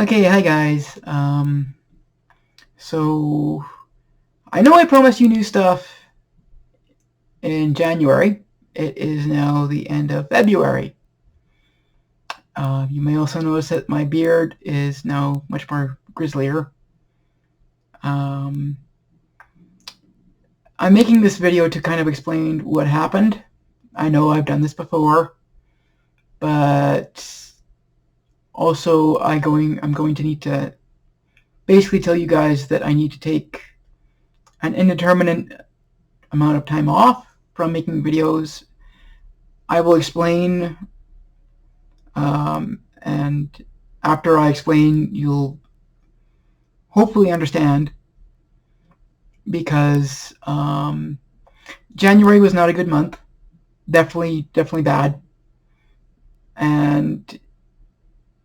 Okay, hi guys. So I know I promised you new stuff in January. It is now the end of February. You may also notice that my beard is now much more grizzlier. I'm making this video to kind of explain what happened. I know I've done this before, but also I'm going to need to basically tell you guys that I need to take an indeterminate amount of time off from making videos. I will explain, and after I explain, you'll hopefully understand, because January was not a good month. Definitely bad. And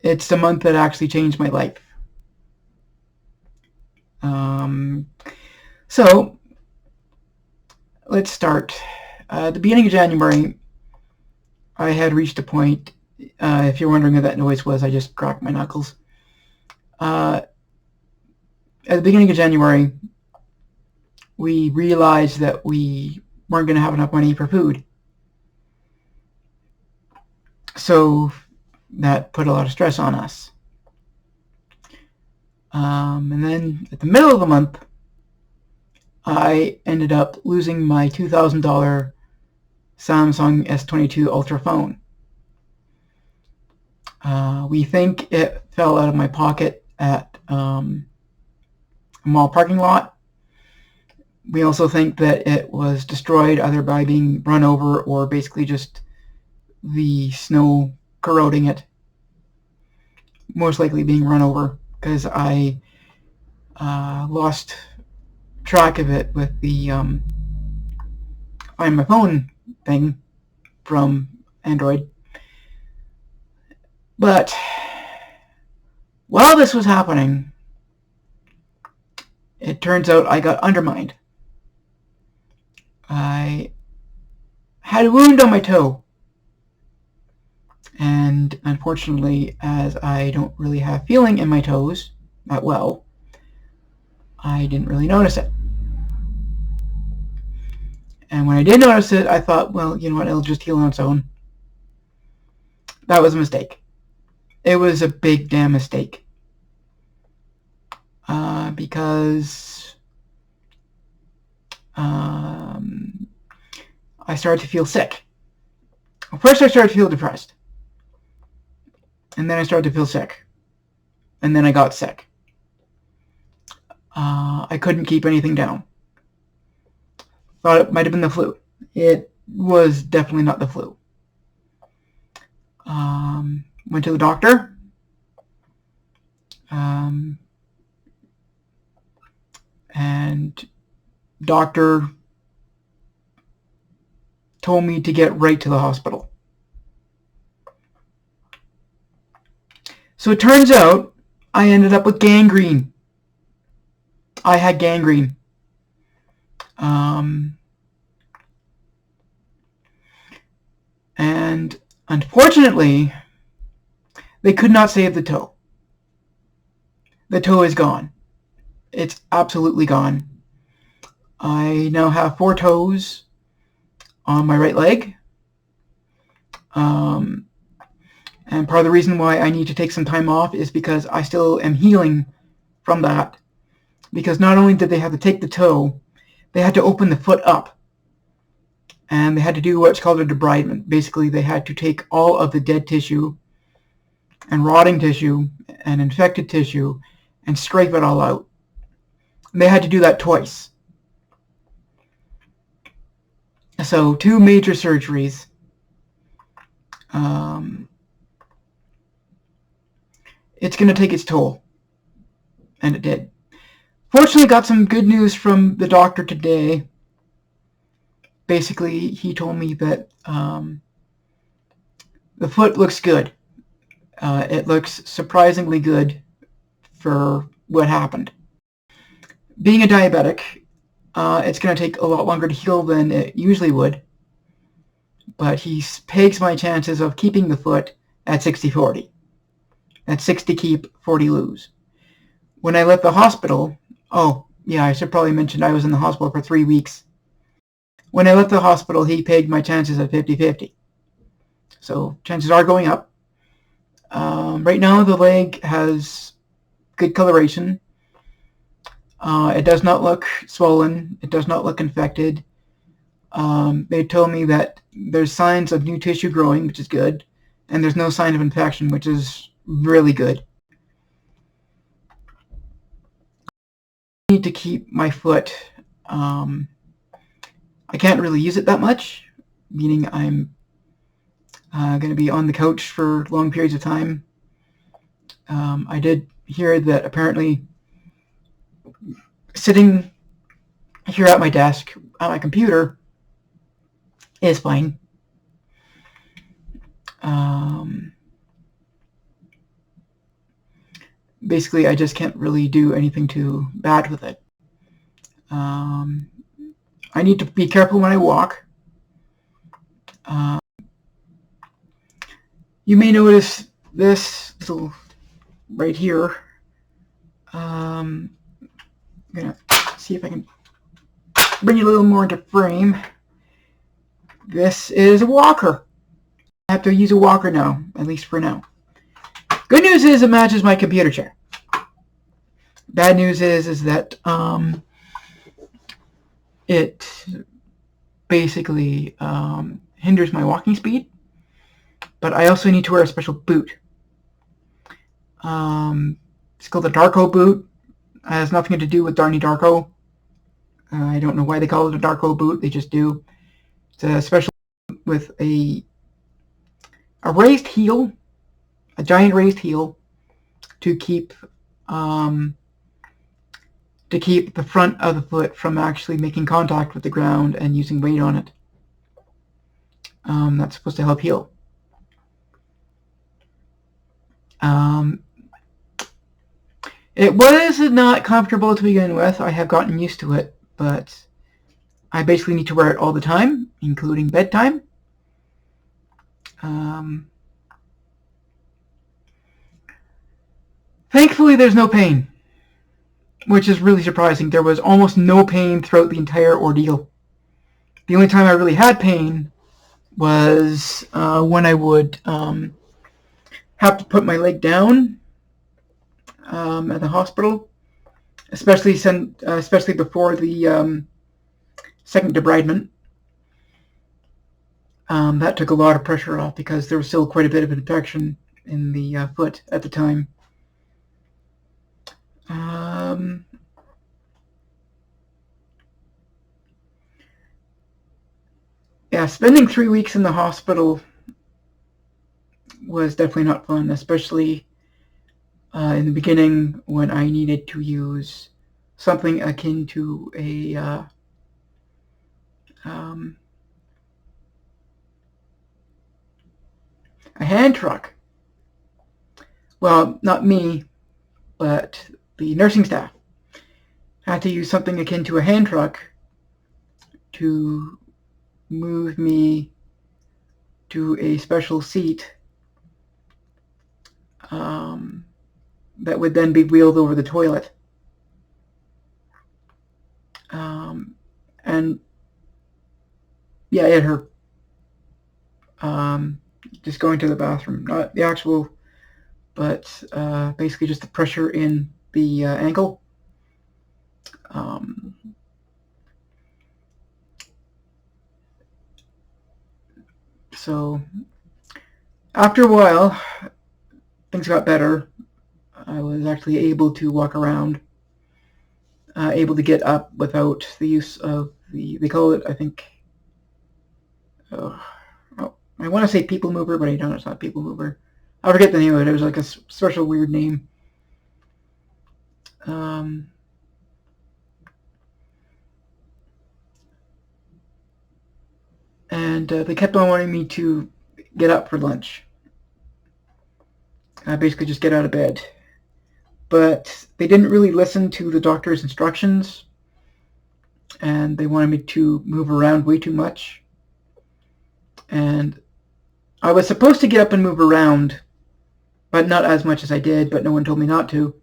it's the month that actually changed my life. So let's start. At the beginning of January, I had reached a point, if you're wondering what that noise was, I just cracked my knuckles. At the beginning of January, we realized that we weren't going to have enough money for food. So that put a lot of stress on us. And then at the middle of the month, I ended up losing my $2,000 Samsung S22 Ultra phone. We think it fell out of my pocket at a mall parking lot. We also think that it was destroyed either by being run over or basically just the snow corroding it. Most likely being run over, because I lost track of it with the Find My Phone thing from Android. But while this was happening, it turns out I got undermined. I had a wound on my toe, and unfortunately, as I don't really have feeling in my toes that well, I didn't really notice it. And when I did notice it, I thought, well, you know what, it'll just heal on its own. That was a mistake. It was a big damn mistake. Because I started to feel sick. Well, first I started to feel depressed. And then I started to feel sick. And then I got sick. I couldn't keep anything down. Thought it might have been the flu. It was definitely not the flu. Went to the doctor. And doctor told me to get right to the hospital. So it turns out I ended up with gangrene. I had gangrene. And unfortunately, they could not save the toe. The toe is gone. It's absolutely gone. I now have 4 toes on my right leg. And part of the reason why I need to take some time off is because I still am healing from that. Because not only did they have to take the toe, they had to open the foot up. And they had to do what's called a debridement. Basically, they had to take all of the dead tissue and rotting tissue and infected tissue and scrape it all out. And they had to do that twice. So 2 major surgeries. It's going to take its toll. And it did. Fortunately, got some good news from the doctor today. Basically, he told me that the foot looks good. It looks surprisingly good for what happened. Being a diabetic, it's going to take a lot longer to heal than it usually would. But he pegs my chances of keeping the foot at 60-40. That's 60 keep, 40 lose. When I left the hospital, oh yeah, I should probably mention I was in the hospital for 3 weeks. When I left the hospital, he pegged my chances at 50-50. So chances are going up. Right now the leg has good coloration. It does not look swollen. It does not look infected. They told me that there's signs of new tissue growing, which is good, and there's no sign of infection, which is really good. I need to keep my foot. I can't really use it that much, meaning I'm going to be on the couch for long periods of time. I did hear that apparently sitting here at my desk, at my computer, is fine. Basically, I just can't really do anything too bad with it. I need to be careful when I walk. You may notice this little right here. I'm gonna see if I can bring it a little more into frame. This is a walker. I have to use a walker now, at least for now. Good news is it matches my computer chair. Bad news is that it basically hinders my walking speed, but I also need to wear a special boot. It's called a Darko boot. It has nothing to do with Darnie Darko. I don't know why they call it a Darko boot. They just do. It's a special boot with a raised heel, a giant raised heel, to keep the front of the foot from actually making contact with the ground and using weight on it. That's supposed to help heal. It was not comfortable to begin with. I have gotten used to it, but I basically need to wear it all the time, including bedtime. Thankfully, there's no pain, which is really surprising. There was almost no pain throughout the entire ordeal. The only time I really had pain was when I would have to put my leg down at the hospital, especially before the second debridement. That took a lot of pressure off because there was still quite a bit of infection in the foot at the time. Yeah, spending 3 weeks in the hospital was definitely not fun, especially in the beginning when I needed to use something akin to a hand truck. Well, not me, but the nursing staff had to use something akin to a hand truck to move me to a special seat that would then be wheeled over the toilet. And yeah, it hurt. Just going to the bathroom, not the actual, but basically just the pressure in the ankle. So after a while, things got better. I was actually able to walk around, able to get up without the use of they call it, I think, I want to say people mover, but I don't, it's not people mover. I forget the name of it. It was like a special weird name. And they kept on wanting me to get up for lunch. Basically just get out of bed. But they didn't really listen to the doctor's instructions, and they wanted me to move around way too much. And I was supposed to get up and move around but not as much as I did, but no one told me not to.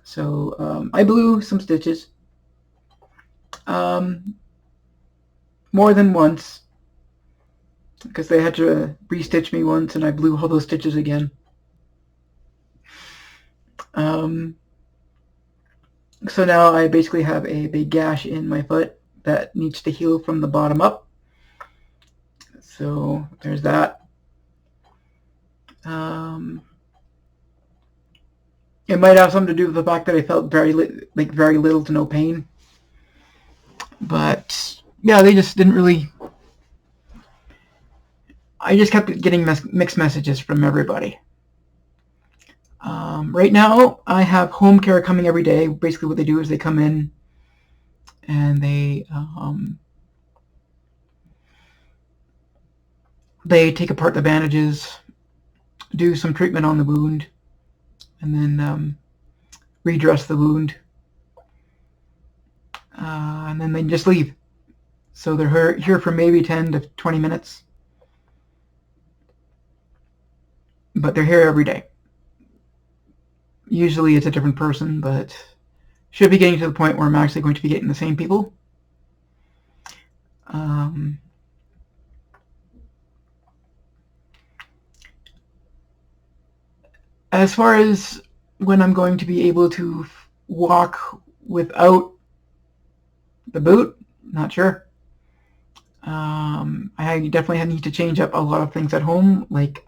So I blew some stitches. More than once, because they had to restitch me once, and I blew all those stitches again. So now I basically have a big gash in my foot that needs to heal from the bottom up. So there's that. It might have something to do with the fact that I felt very little to no pain. But yeah, they just didn't really. I just kept getting mixed messages from everybody. Right now, I have home care coming every day. Basically, what they do is they come in and they take apart the bandages, do some treatment on the wound, and then redress the wound, and then they just leave. So they're here for maybe 10 to 20 minutes, but they're here every day. Usually it's a different person, but should be getting to the point where I'm actually going to be getting the same people. As far as when I'm going to be able to walk without the boot, not sure. I definitely need to change up a lot of things at home, like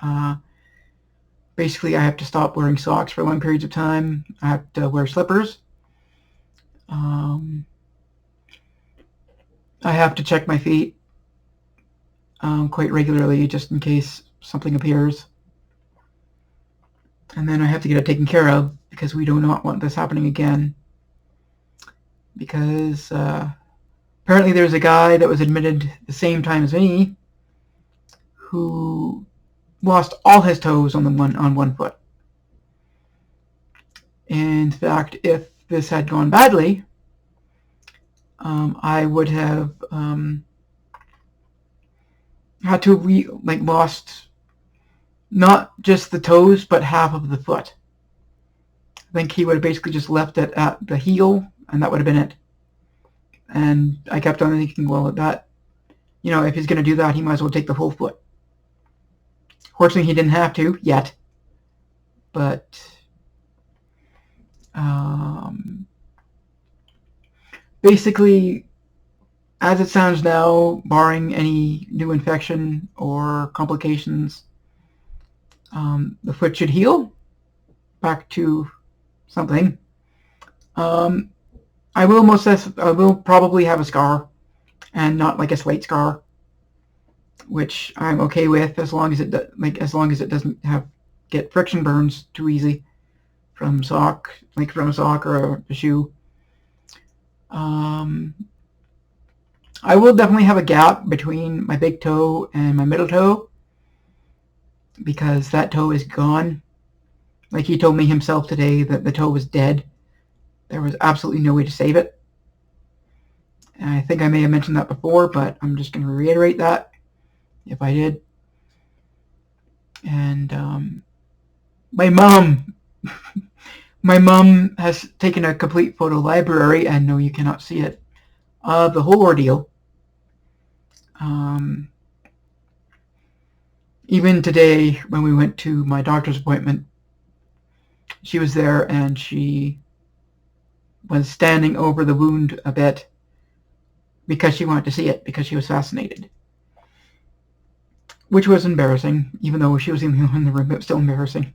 basically I have to stop wearing socks for long periods of time. I have to wear slippers. I have to check my feet quite regularly just in case something appears. And then I have to get it taken care of because we do not want this happening again. Because apparently there's a guy that was admitted the same time as me who lost all his toes on one foot. In fact, if this had gone badly, I would have had to lost not just the toes, but half of the foot. I think he would have basically just left it at the heel, and that would have been it. And I kept on thinking, well, that, if he's going to do that, he might as well take the whole foot. Fortunately, he didn't have to yet, but basically, as it sounds now, barring any new infection or complications, the foot should heal back to something. I will probably have a scar, and not like a slate scar, which I'm okay with as long as it doesn't get friction burns too easy from a sock or a shoe. I will definitely have a gap between my big toe and my middle toe because that toe is gone. Like he told me himself today that the toe was dead. There was absolutely no way to save it. And I think I may have mentioned that before, but I'm just going to reiterate that if I did. And my mom has taken a complete photo library, and no, you cannot see it, of the whole ordeal. Even today, when we went to my doctor's appointment, she was there and she was standing over the wound a bit because she wanted to see it, because she was fascinated. Which was embarrassing, even though she was the only one in the room. It was still embarrassing.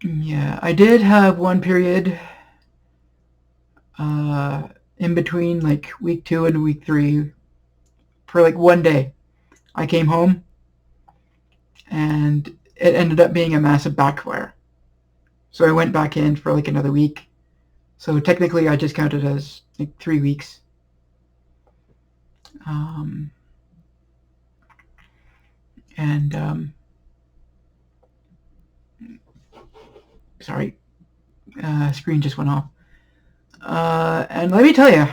Yeah, I did have one period in between like week 2 and week 3 for like one day. I came home and it ended up being a massive backfire. So I went back in for like another week. So technically I just counted as like 3 weeks. Sorry, screen just went off. And let me tell you,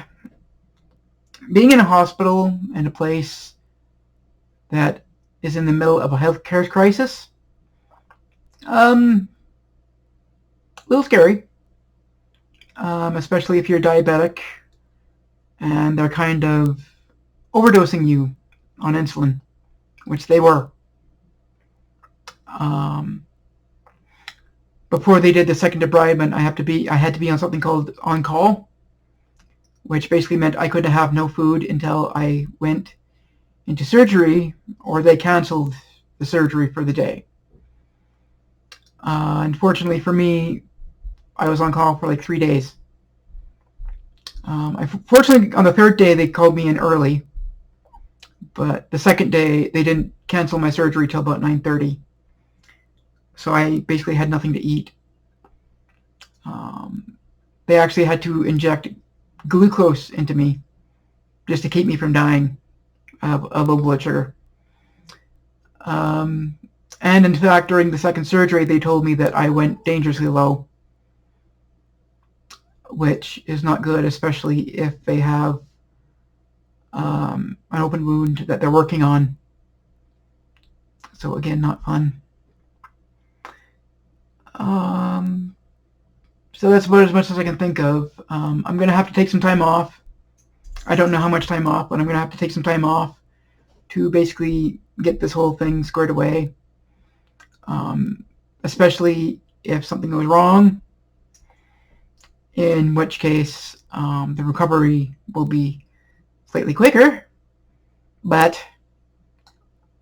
being in a hospital in a place that is in the middle of a healthcare crisis, a little scary, especially if you're diabetic and they're kind of overdosing you on insulin, which they were. Before they did the second debridement, I had to be on something called on call, which basically meant I couldn't have no food until I went into surgery, or they canceled the surgery for the day. Unfortunately for me, I was on call for like 3 days. Fortunately, on the third day, they called me in early, but the second day, they didn't cancel my surgery till about 9:30. So I basically had nothing to eat. They actually had to inject glucose into me just to keep me from dying of low blood sugar. And in fact, during the second surgery, they told me that I went dangerously low, which is not good, especially if they have an open wound that they're working on. So again, not fun. So that's about as much as I can think of. I'm going to have to take some time off. I don't know how much time off, but I'm going to have to take some time off to basically get this whole thing squared away. Especially if something goes wrong, in which case the recovery will be slightly quicker, but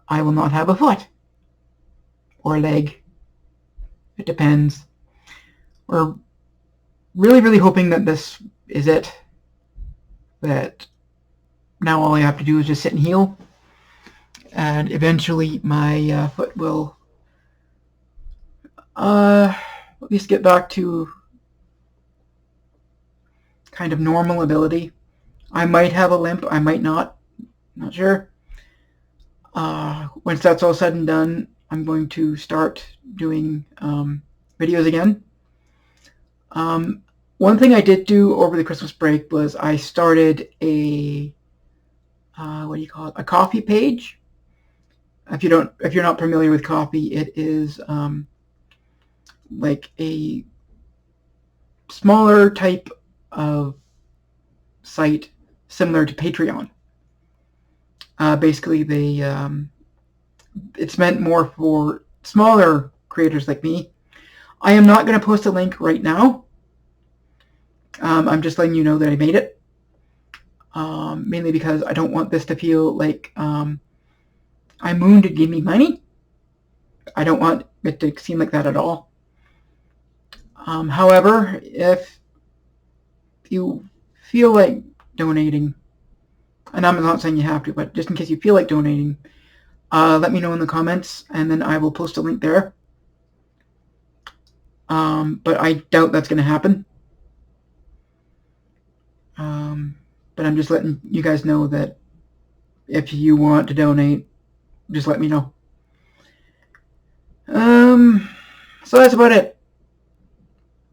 I will not have a foot or a leg. It depends. We're really hoping that this is it, that now all I have to do is just sit and heal, and eventually my foot will at least get back to kind of normal ability. I might have a limp, I might not sure. Once that's all said and done, I'm going to start doing videos again. One thing I did do over the Christmas break was I started a a coffee page. If you're not familiar with coffee, it is like a smaller type of site similar to Patreon. Basically, it's meant more for smaller creators like me. I am not going to post a link right now. I'm just letting you know that I made it. Mainly because I don't want this to feel like I'm mooned to give me money. I don't want it to seem like that at all. However, if you feel like donating, and I'm not saying you have to, but just in case you feel like donating, let me know in the comments, and then I will post a link there. But I doubt that's going to happen. But I'm just letting you guys know that if you want to donate, just let me know. So that's about it.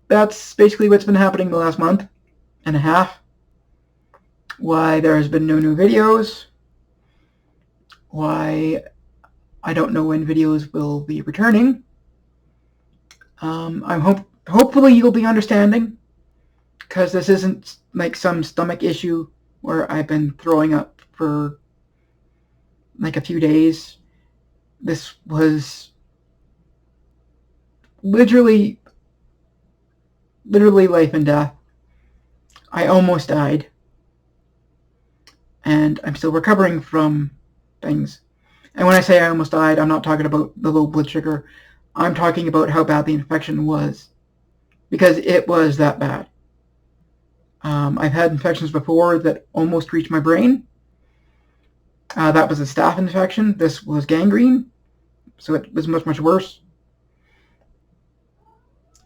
That's basically what's been happening the last month and a half. Why there has been no new videos. Why I don't know when videos will be returning. Hopefully you'll be understanding, because this isn't like some stomach issue where I've been throwing up for like a few days. This was literally life and death. I almost died, and I'm still recovering from things. And when I say I almost died, I'm not talking about the low blood sugar. I'm talking about how bad the infection was, because it was that bad. I've had infections before that almost reached my brain. That was a staph infection. This was gangrene, so it was much worse.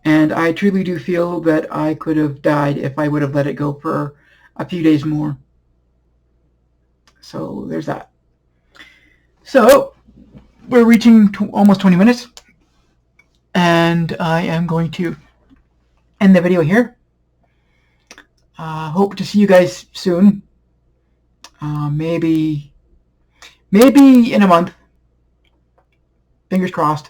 And I truly do feel that I could have died if I would have let it go for a few days more. So there's that. So we're reaching almost 20 minutes, and I am going to end the video here. Hope to see you guys soon. Maybe in a month. Fingers crossed.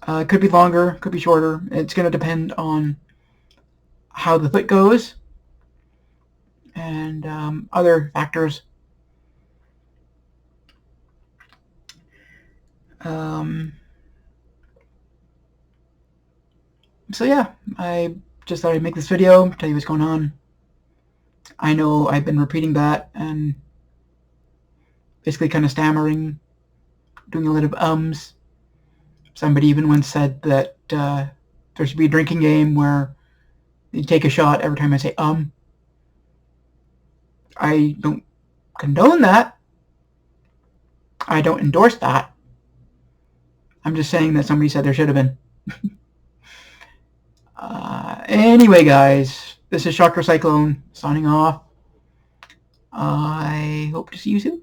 Could be longer, could be shorter. It's going to depend on how the foot goes and other factors. So yeah, I just thought I'd make this video, tell you what's going on. I know I've been repeating that and basically kind of stammering, doing a lot of ums. Somebody even once said that there should be a drinking game where you take a shot every time I say I don't condone that. I don't endorse that. I'm just saying that somebody said there should have been. Anyway, guys, this is ShockerCyclone signing off. I hope to see you soon.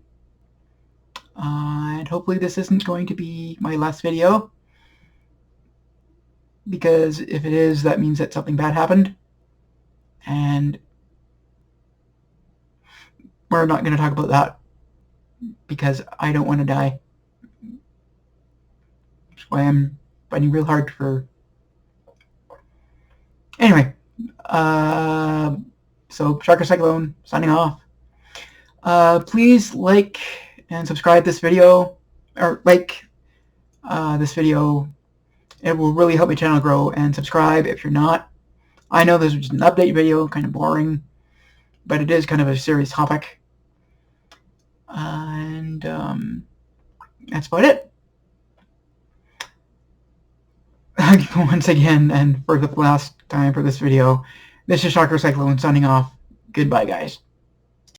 And hopefully this isn't going to be my last video, because if it is, that means that something bad happened, and we're not going to talk about that because I don't want to die. That's why I'm fighting real hard for... Anyway, so ShockerCyclone signing off. Please like and subscribe this video, or like this video. It will really help my channel grow. And subscribe if you're not. I know this is just an update video, kind of boring, but it is kind of a serious topic. And that's about it. Once again, and for the last time for this video, this is ShockerCyclone signing off. Goodbye, guys.